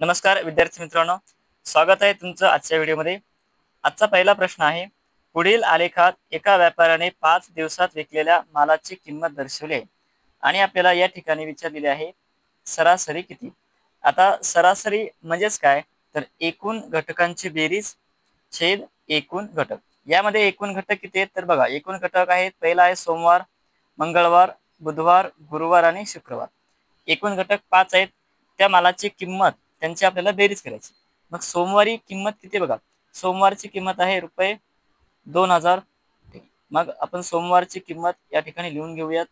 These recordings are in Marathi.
नमस्कार विद्यार्थी मित्रांनो, स्वागत आहे तुमचं आजच्या व्हिडिओमध्ये। आजचा पहिला प्रश्न आहे, पुढील आलेखात एका व्यापाऱ्याने 5 दिवसात विकलेल्या मालाची किंमत दर्शवली आहे आणि आपल्याला या ठिकाणी विचारलेले आहे सरासरी किती। आता सरासरी म्हणजेच काय, तर एकूण घटकांची बेरीज छेद एकूण घटक। यामध्ये एकूण घटक किती आहेत तर बघा, एकूण घटक आहेत, पहिला आहे सोमवार, मंगळवार, बुधवार, गुरुवार आणि शुक्रवार। एकूण घटक 5 आहेत। त्या मालाची किंमत त्यांची आपल्याला बेरीज करायची। मग सोमवारी किंमत किती बघा, सोमवारची किंमत आहे रुपये 2000। मग आपण सोमवारची किंमत या ठिकाणी लिहून घेऊयात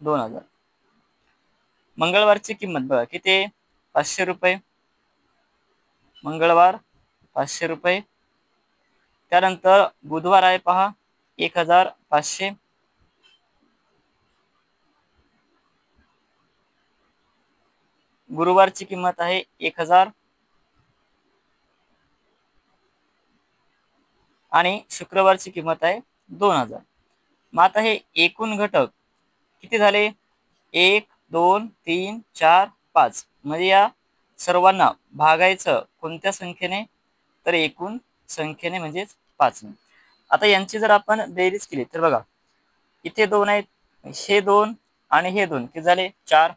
2000। मंगळवारची किंमत बघा किती आहे, 500 रुपये। मंगळवार 500 रुपये। त्यानंतर बुधवार आहे पहा 1500। गुरुवारची किंमत आहे 1000 आणि शुक्रवारची किंमत आहे 2000। मग आता हे एकूण घटक किती झाले, 1 2 3 4 5, म्हणजे या सर्वांना भागायचं कोणत्या संख्येने, तर एकूण संख्येने म्हणजेच 5 ने। आता यांची जर आपण बेरीज केली तर बघा, इथे 2 आहेत, हे 2 आणि हे 2 किती झाले 4,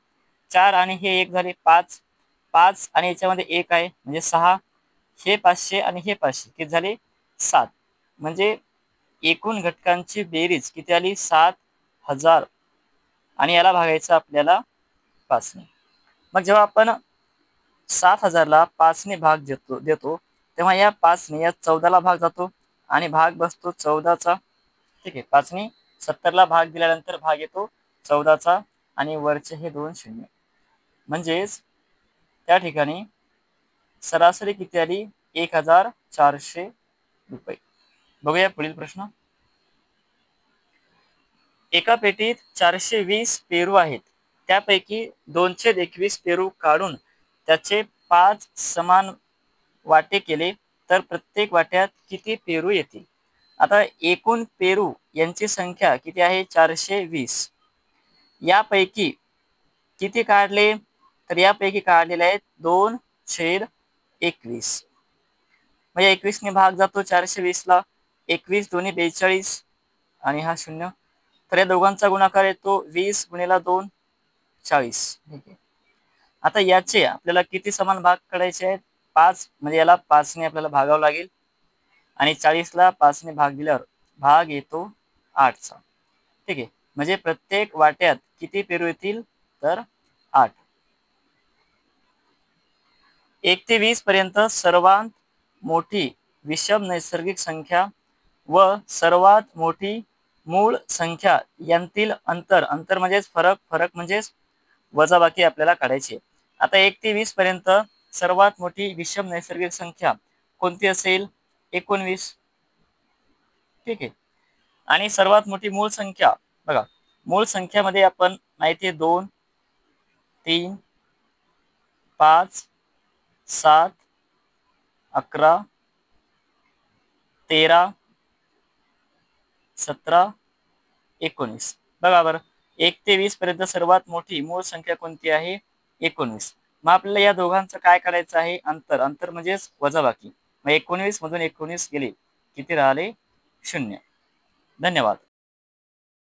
4 आणि हे 1 झाले 5, 5 आणि याच्यामध्ये 1 आहे म्हणजे 6, हे 500 आणि हे 500 किती झाले 7, म्हणजे एकूण घटकांची बेरीज किती आली 7000 आणि याला भागायचं आपल्याला 5 ने। मग जेव्हा आपण 7000 ला 5 ने भाग देतो तेव्हा या 5 ने या 14 ला भाग जातो आणि भाग बसतो 14 चा। ठीक आहे, 5 ने 70 ला भाग दिल्यानंतर भाग येतो 14 चा आणि वरचे हे 2 शून्य, म्हणजेच त्या ठिकाणी सरासरी किती आली 1400 रुपये। बघूया पुढील प्रश्न। एका पेटीत 420 पेरू आहेत, त्यापैकी 221 पेरू काढून त्याचे 5 समान वाटे केले तर प्रत्येक वाट्यात किती पेरू येतील। आता एकूण पेरू यांची संख्या किती आहे 420, यापैकी किती काढले, तर यापैकी काढलेले आहेत 2/21, म्हणजे 21 ने भाग जातो 420 ला, 21 दोन्ही 42 आणि हा 0, तर या दोघांचा गुणाकार येतो 20 गुणिले 2 40। ठीक आहे, आता याचे आपल्याला किती समान भाग काढायचे आहेत, 5, म्हणजे याला 5 ने आपल्याला भागावं लागेल आणि 40 ला 5 ने भाग दिल्यावर भाग येतो 8 चा। ठीक आहे, म्हणजे प्रत्येक वाट्यात किती पेरू येतील तर 8। 1 ते 20 पर्यंत सर्वात मोठी विषम नैसर्गिक संख्या व सर्वात मोठी मूळ संख्या यांतील अंतर, अंतर म्हणजेच फरक, फरक म्हणजेच वजाबाकी आपल्याला काढायची। आता 1 ते 20 पर्यंत सर्वात मोठी विषम नैसर्गिक संख्या कोणती असेल, 19। ठीक आहे, आणि सर्वात मोठी मूळ संख्या बघा, मूळ संख्यामध्ये आपण माहिती आहे 2 3 5 7 11 13 17 19। बघा बरं, 1 ते 20 पर्यंत सर्वात मोठी मूळ संख्या कोणती आहे 19। मग आपल्याला या दोघांचं काय करायचं आहे, अंतर, अंतर म्हणजेच वजाबाकी। मग 19 मधून 19 गेले किती राहिले 0। धन्यवाद।